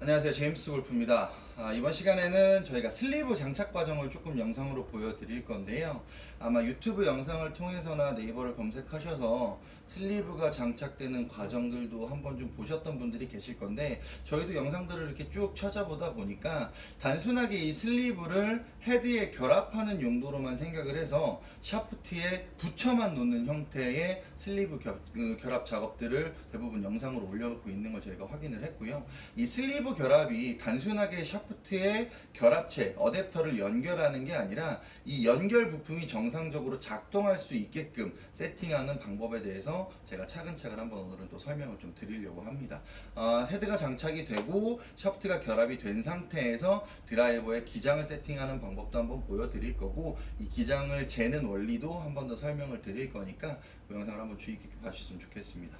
안녕하세요. 제임스 골프입니다. 이번 시간에는 저희가 슬리브 장착 과정을 조금 영상으로 보여드릴 건데요. 아마 유튜브 영상을 통해서나 네이버를 검색하셔서 슬리브가 장착되는 과정들도 한번 좀 보셨던 분들이 계실 건데, 저희도 영상들을 이렇게 쭉 찾아보다 보니까 단순하게 이 슬리브를 헤드에 결합하는 용도로만 생각을 해서 샤프트에 붙여만 놓는 형태의 슬리브 결합 작업들을 대부분 영상으로 올려놓고 있는 걸 저희가 확인을 했고요. 이 슬리브 결합이 단순하게 샤프트에 결합체, 어댑터를 연결하는 게 아니라 이 연결 부품이 정상적으로 작동할 수 있게끔 세팅하는 방법에 대해서 제가 차근차근 한번 오늘은 또 설명을 좀 드리려고 합니다. 헤드가 장착이 되고 샤프트가 결합이 된 상태에서 드라이버의 기장을 세팅하는 방법도 한번 보여드릴 거고, 이 기장을 재는 원리도 한번 더 설명을 드릴 거니까 그 영상을 한번 주의 깊게 봐주셨으면 좋겠습니다.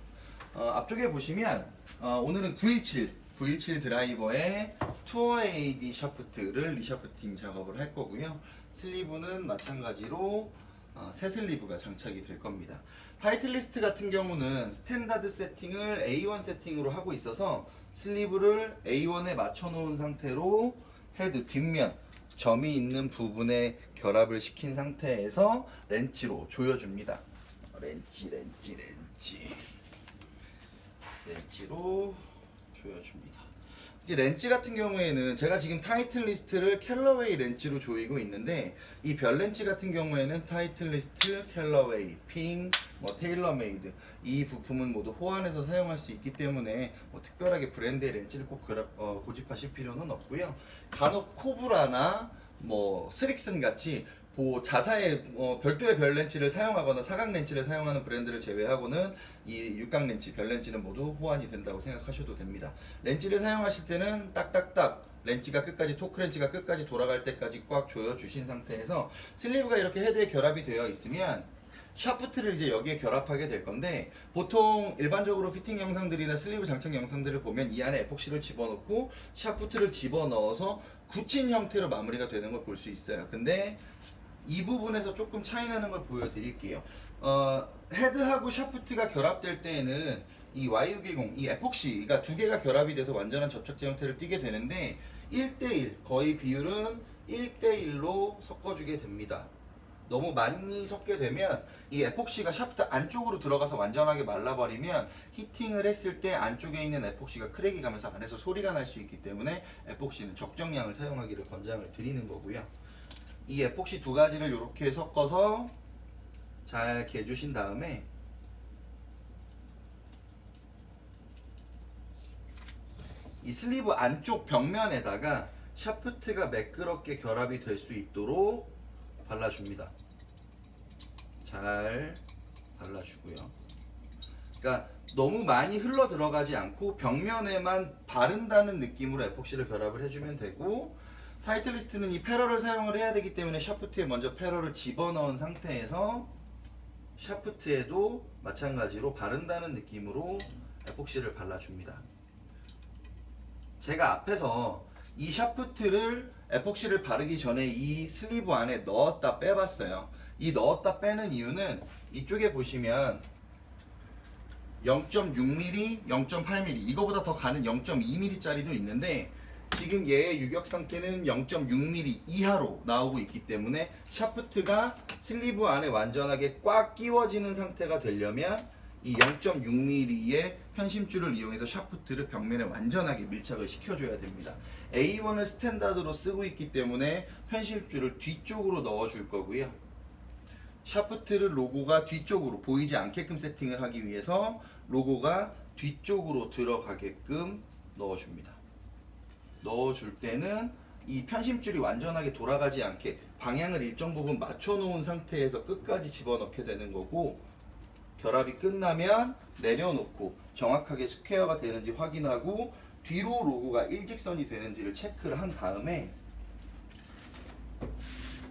앞쪽에 보시면 오늘은 917 드라이버의 투어 AD 샤프트를 리샤프팅 작업을 할 거고요. 슬리브는 마찬가지로 새 슬리브가 장착이 될 겁니다. 타이틀리스트 같은 경우는 스탠다드 세팅을 A1 세팅으로 하고 있어서 슬리브를 A1에 맞춰 놓은 상태로 헤드 뒷면 점이 있는 부분에 결합을 시킨 상태에서 렌치로 조여줍니다. 렌치로 조여줍니다. 이제 렌치 같은 경우에는 제가 지금 타이틀리스트를 캘러웨이 렌치로 조이고 있는데, 이 별 렌치 같은 경우에는 타이틀리스트, 캘러웨이, 핑, 테일러메이드 이 부품은 모두 호환해서 사용할 수 있기 때문에 특별하게 브랜드의 렌치를 꼭 고집하실 필요는 없고요. 간혹 코브라나 스릭슨 같이 자사의 별도의 별 렌치를 사용하거나 사각 렌치를 사용하는 브랜드를 제외하고는 이 육각 렌치, 별 렌치는 모두 호환이 된다고 생각하셔도 됩니다. 렌치를 사용하실 때는 딱딱딱 렌치가 끝까지, 토크 렌치가 끝까지 돌아갈 때까지 꽉 조여 주신 상태에서 슬리브가 이렇게 헤드에 결합이 되어 있으면 샤프트를 이제 여기에 결합하게 될 건데, 보통 일반적으로 피팅 영상들이나 슬리브 장착 영상들을 보면 이 안에 에폭시를 집어넣고 샤프트를 집어넣어서 굳힌 형태로 마무리가 되는 걸 볼 수 있어요. 근데 이 부분에서 조금 차이 나는 걸 보여드릴게요. 헤드하고 샤프트가 결합될 때에는 이 Y610, 이 에폭시가 두 개가 결합이 돼서 완전한 접착제 형태를 띠게 되는데 1대1, 거의 비율은 1대1로 섞어주게 됩니다. 너무 많이 섞게 되면 이 에폭시가 샤프트 안쪽으로 들어가서 완전하게 말라버리면 히팅을 했을 때 안쪽에 있는 에폭시가 크랙이 가면서 안에서 소리가 날 수 있기 때문에 에폭시는 적정량을 사용하기를 권장을 드리는 거고요. 이 에폭시 두 가지를 이렇게 섞어서 잘 개주신 다음에 이 슬리브 안쪽 벽면에다가 샤프트가 매끄럽게 결합이 될 수 있도록 발라줍니다. 잘 발라주고요. 그러니까 너무 많이 흘러 들어가지 않고 벽면에만 바른다는 느낌으로 에폭시를 결합을 해주면 되고, 타이틀리스트는 이 패러를 사용을 해야 되기 때문에 샤프트에 먼저 패러를 집어넣은 상태에서 샤프트에도 마찬가지로 바른다는 느낌으로 에폭시를 발라줍니다. 제가 앞에서 이 샤프트를 에폭시를 바르기 전에 이 슬리브 안에 넣었다 빼봤어요. 이 넣었다 빼는 이유는 이쪽에 보시면 0.6mm, 0.8mm, 이거보다 더 가는 0.2mm 짜리도 있는데 지금 얘의 유격 상태는 0.6mm 이하로 나오고 있기 때문에 샤프트가 슬리브 안에 완전하게 꽉 끼워지는 상태가 되려면 이 0.6mm의 편심줄을 이용해서 샤프트를 벽면에 완전하게 밀착을 시켜줘야 됩니다. A1을 스탠다드로 쓰고 있기 때문에 편심줄을 뒤쪽으로 넣어줄 거고요. 샤프트를 로고가 뒤쪽으로 보이지 않게끔 세팅을 하기 위해서 로고가 뒤쪽으로 들어가게끔 넣어줍니다. 넣어줄 때는 이 편심줄이 완전하게 돌아가지 않게 방향을 일정 부분 맞춰 놓은 상태에서 끝까지 집어넣게 되는 거고, 결합이 끝나면 내려놓고 정확하게 스퀘어가 되는지 확인하고 뒤로 로고가 일직선이 되는지를 체크를 한 다음에,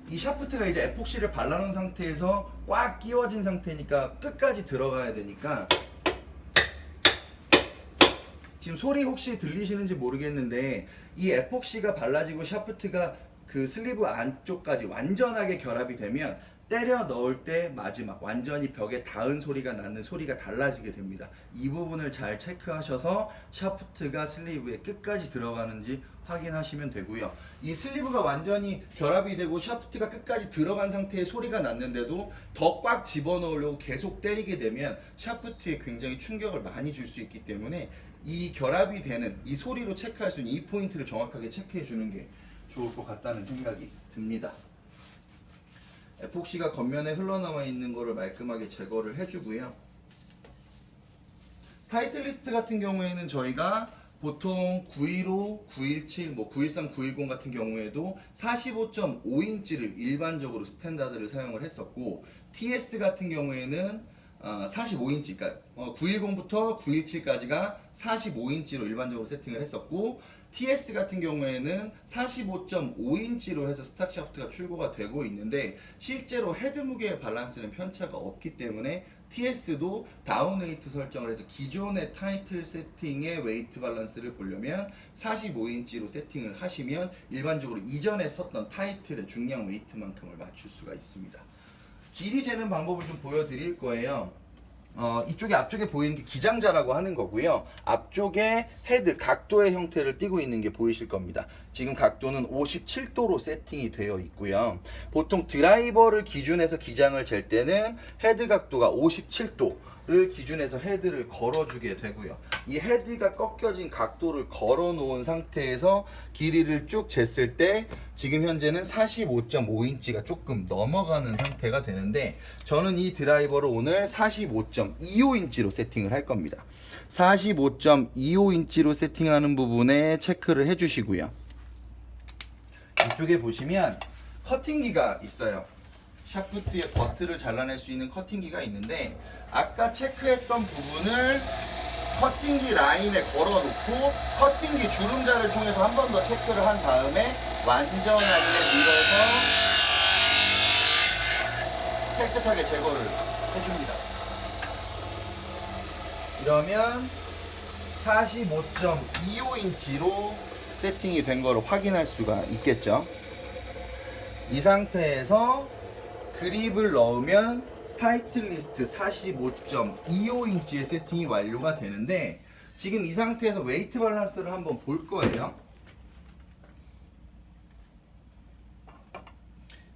이 샤프트가 이제 에폭시를 발라놓은 상태에서 꽉 끼워진 상태니까 끝까지 들어가야 되니까, 지금 소리 혹시 들리시는지 모르겠는데 이 에폭시가 발라지고 샤프트가 그 슬리브 안쪽까지 완전하게 결합이 되면 때려 넣을 때 마지막 완전히 벽에 닿은 소리가 나는 소리가 달라지게 됩니다. 이 부분을 잘 체크하셔서 샤프트가 슬리브에 끝까지 들어가는지 확인하시면 되고요. 이 슬리브가 완전히 결합이 되고 샤프트가 끝까지 들어간 상태의 소리가 났는데도 더 꽉 집어넣으려고 계속 때리게 되면 샤프트에 굉장히 충격을 많이 줄 수 있기 때문에 이 결합이 되는 이 소리로 체크할 수 있는 이 포인트를 정확하게 체크해 주는 게 좋을 것 같다는 생각이 듭니다. 에폭시가 겉면에 흘러나와 있는 거를 말끔하게 제거를 해주고요. 타이틀리스트 같은 경우에는 저희가 보통 915, 917, 913, 910 같은 경우에도 45.5인치를 일반적으로 스탠다드를 사용을 했었고, TS 같은 경우에는 45인치, 그러니까 910부터 917까지가 45인치로 일반적으로 세팅을 했었고, TS 같은 경우에는 45.5인치로 해서 스탁 샤프트가 출고가 되고 있는데, 실제로 헤드 무게의 밸런스는 편차가 없기 때문에 TS도 다운 웨이트 설정을 해서 기존의 타이틀 세팅의 웨이트 밸런스를 보려면 45인치로 세팅을 하시면 일반적으로 이전에 썼던 타이틀의 중량 웨이트만큼을 맞출 수가 있습니다. 길이 재는 방법을 좀 보여드릴 거예요. 이쪽에 앞쪽에 보이는 게 기장자라고 하는 거고요. 앞쪽에 헤드 각도의 형태를 띠고 있는 게 보이실 겁니다. 지금 각도는 57도로 세팅이 되어 있고요. 보통 드라이버를 기준해서 기장을 잴 때는 헤드 각도가 57도를 기준해서 헤드를 걸어주게 되고요. 이 헤드가 꺾여진 각도를 걸어 놓은 상태에서 길이를 쭉 쟀을 때 지금 현재는 45.5인치가 조금 넘어가는 상태가 되는데, 저는 이 드라이버를 오늘 45.25인치로 세팅을 할 겁니다. 45.25인치로 세팅하는 부분에 체크를 해주시고요. 이쪽에 보시면 커팅기가 있어요. 샤프트의 버트를 잘라낼 수 있는 커팅기가 있는데, 아까 체크했던 부분을 커팅기 라인에 걸어놓고 커팅기 주름자를 통해서 한 번 더 체크를 한 다음에 완전하게 밀어서 깨끗하게 제거를 해줍니다. 이러면 45.25인치로 세팅이 된 거를 확인할 수가 있겠죠. 이 상태에서 그립을 넣으면 타이틀리스트 45.25인치의 세팅이 완료가 되는데, 지금 이 상태에서 웨이트 밸런스를 한번 볼 거예요.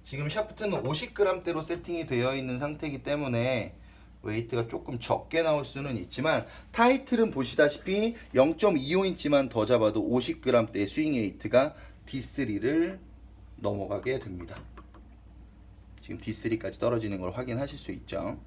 지금 샤프트는 50g대로 세팅이 되어 있는 상태이기 때문에 웨이트가 조금 적게 나올 수는 있지만, 타이틀은 보시다시피 0.25인치만 더 잡아도 50g대의 스윙 웨이트가 D3를 넘어가게 됩니다. 지금 D3까지 떨어지는 걸 확인하실 수 있죠.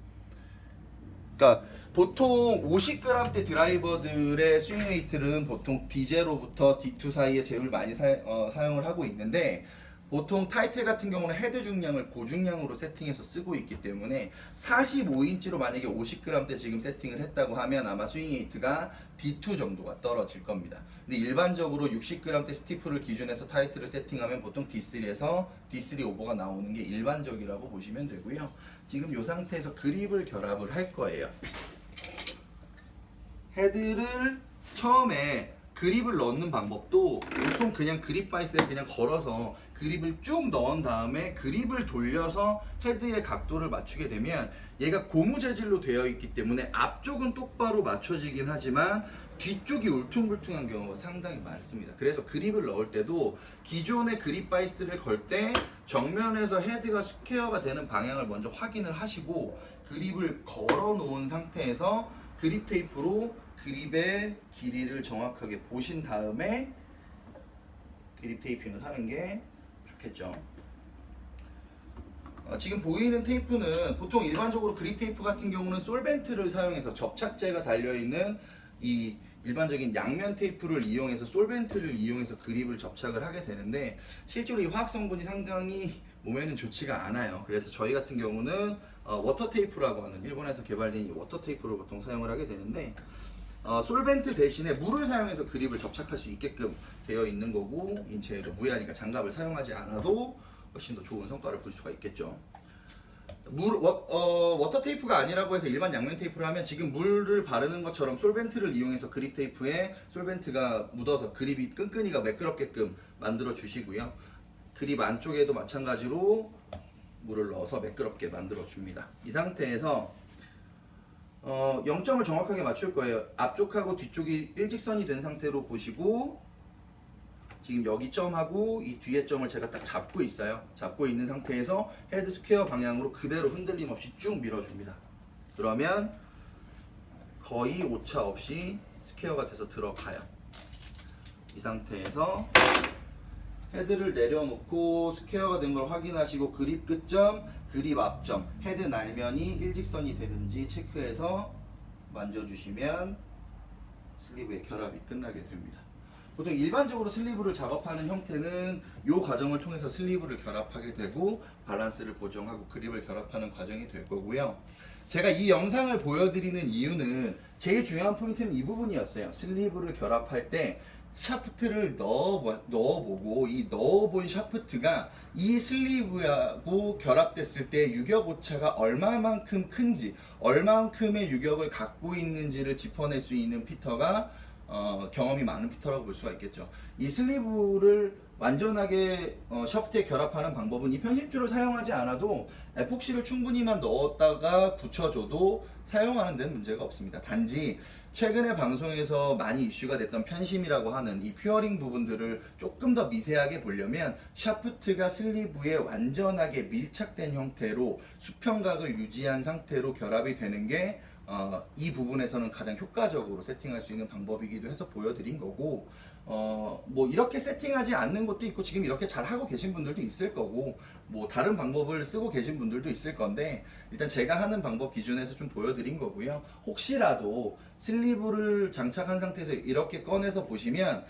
그러니까 보통 50g대 드라이버들의 스윙 웨이트는 보통 D0부터 D2 사이에 제일 많이 사용을 하고 있는데, 보통 타이틀 같은 경우는 헤드 중량을 고중량으로 세팅해서 쓰고 있기 때문에 45인치로 만약에 50g대 지금 세팅을 했다고 하면 아마 스윙 웨이트가 D2 정도가 떨어질 겁니다. 근데 일반적으로 60g대 스티프를 기준해서 타이틀을 세팅하면 보통 D3에서 D3 오버가 나오는 게 일반적이라고 보시면 되고요. 지금 이 상태에서 그립을 결합을 할 거예요. 헤드를 처음에 그립을 넣는 방법도 보통 그냥 그립 바이스에 그냥 걸어서 그립을 쭉 넣은 다음에 그립을 돌려서 헤드의 각도를 맞추게 되면 얘가 고무 재질로 되어 있기 때문에 앞쪽은 똑바로 맞춰지긴 하지만 뒤쪽이 울퉁불퉁한 경우가 상당히 많습니다. 그래서 그립을 넣을 때도 기존의 그립 바이스를 걸 때 정면에서 헤드가 스퀘어가 되는 방향을 먼저 확인을 하시고, 그립을 걸어 놓은 상태에서 그립 테이프로 그립의 길이를 정확하게 보신 다음에 그립 테이핑을 하는 게 좋겠죠. 지금 보이는 테이프는 보통 일반적으로 그립 테이프 같은 경우는 솔벤트를 사용해서 접착제가 달려있는 이 일반적인 양면 테이프를 이용해서 솔벤트를 이용해서 그립을 접착을 하게 되는데, 실제로 이 화학 성분이 상당히 몸에는 좋지가 않아요. 그래서 저희 같은 경우는 워터 테이프라고 하는 일본에서 개발된 이 워터 테이프를 보통 사용을 하게 되는데, 솔벤트 대신에 물을 사용해서 그립을 접착할 수 있게끔 되어 있는 거고, 인체에도 무해하니까 장갑을 사용하지 않아도 훨씬 더 좋은 성과를 볼 수가 있겠죠. 워터 테이프가 아니라고 해서 일반 양면 테이프를 하면 지금 물을 바르는 것처럼 솔벤트를 이용해서 그립 테이프에 솔벤트가 묻어서 그립이 끈끈이가 매끄럽게끔 만들어 주시고요. 그립 안쪽에도 마찬가지로 물을 넣어서 매끄럽게 만들어 줍니다. 이 상태에서 0점을 정확하게 맞출 거예요. 앞쪽하고 뒤쪽이 일직선이 된 상태로 보시고, 지금 여기 점하고 이 뒤에 점을 제가 딱 잡고 있어요. 잡고 있는 상태에서 헤드 스퀘어 방향으로 그대로 흔들림 없이 쭉 밀어줍니다. 그러면 거의 오차 없이 스퀘어가 돼서 들어가요. 이 상태에서 헤드를 내려놓고 스퀘어가 된 걸 확인하시고, 그립 끝점, 그립 앞점, 헤드 날면이 일직선이 되는지 체크해서 만져주시면 슬리브의 결합이 끝나게 됩니다. 보통 일반적으로 슬리브를 작업하는 형태는 이 과정을 통해서 슬리브를 결합하게 되고 밸런스를 보정하고 그립을 결합하는 과정이 될 거고요. 제가 이 영상을 보여드리는 이유는 제일 중요한 포인트는 이 부분이었어요. 슬리브를 결합할 때 샤프트를 넣어보고 이 넣어본 샤프트가 이 슬리브하고 결합됐을 때 유격 오차가 얼마만큼 큰지, 얼마만큼의 유격을 갖고 있는지를 짚어낼 수 있는 피터가 경험이 많은 피터라고 볼 수가 있겠죠. 이 슬리브를 완전하게 샤프트에 결합하는 방법은 이 편집줄을 사용하지 않아도 에폭시를 충분히만 넣었다가 붙여줘도 사용하는 데는 문제가 없습니다. 단지 최근에 방송에서 많이 이슈가 됐던 편심이라고 하는 이 퓨어링 부분들을 조금 더 미세하게 보려면 샤프트가 슬리브에 완전하게 밀착된 형태로 수평각을 유지한 상태로 결합이 되는 게 이 부분에서는 가장 효과적으로 세팅할 수 있는 방법이기도 해서 보여드린 거고, 뭐 이렇게 세팅하지 않는 것도 있고 지금 이렇게 잘 하고 계신 분들도 있을 거고, 뭐 다른 방법을 쓰고 계신 분들도 있을 건데, 일단 제가 하는 방법 기준에서 좀 보여드린 거고요. 혹시라도 슬리브를 장착한 상태에서 이렇게 꺼내서 보시면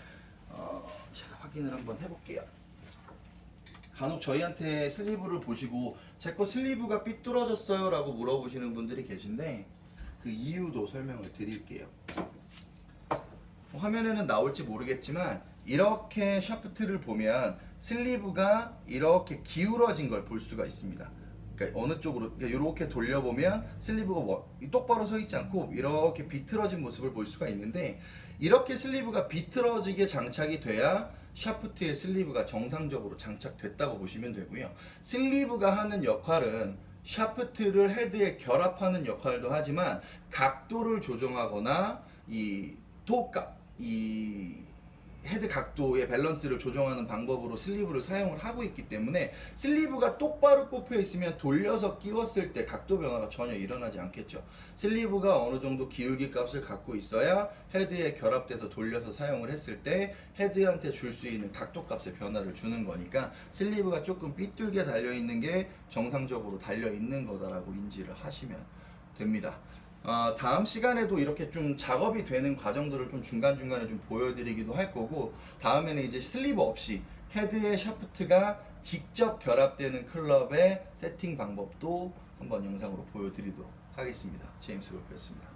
제가 확인을 한번 해볼게요. 간혹 저희한테 슬리브를 보시고 제 거 슬리브가 삐뚤어졌어요 라고 물어보시는 분들이 계신데, 그 이유도 설명을 드릴게요. 화면에는 나올지 모르겠지만 이렇게 샤프트를 보면 슬리브가 이렇게 기울어진 걸 볼 수가 있습니다. 그러니까 어느 쪽으로 이렇게 돌려보면 슬리브가 똑바로 서 있지 않고 이렇게 비틀어진 모습을 볼 수가 있는데, 이렇게 슬리브가 비틀어지게 장착이 돼야 샤프트에 슬리브가 정상적으로 장착됐다고 보시면 되고요. 슬리브가 하는 역할은 샤프트를 헤드에 결합하는 역할도 하지만 각도를 조정하거나 이 헤드 각도의 밸런스를 조정하는 방법으로 슬리브를 사용을 하고 있기 때문에 슬리브가 똑바로 꼽혀 있으면 돌려서 끼웠을 때 각도 변화가 전혀 일어나지 않겠죠. 슬리브가 어느 정도 기울기 값을 갖고 있어야 헤드에 결합돼서 돌려서 사용을 했을 때 헤드한테 줄 수 있는 각도 값의 변화를 주는 거니까 슬리브가 조금 삐뚤게 달려 있는 게 정상적으로 달려 있는 거다라고 인지를 하시면 됩니다. 다음 시간에도 이렇게 좀 작업이 되는 과정들을 좀 중간중간에 좀 보여드리기도 할 거고, 다음에는 이제 슬리브 없이 헤드의 샤프트가 직접 결합되는 클럽의 세팅 방법도 한번 영상으로 보여드리도록 하겠습니다. 제임스 골프였습니다.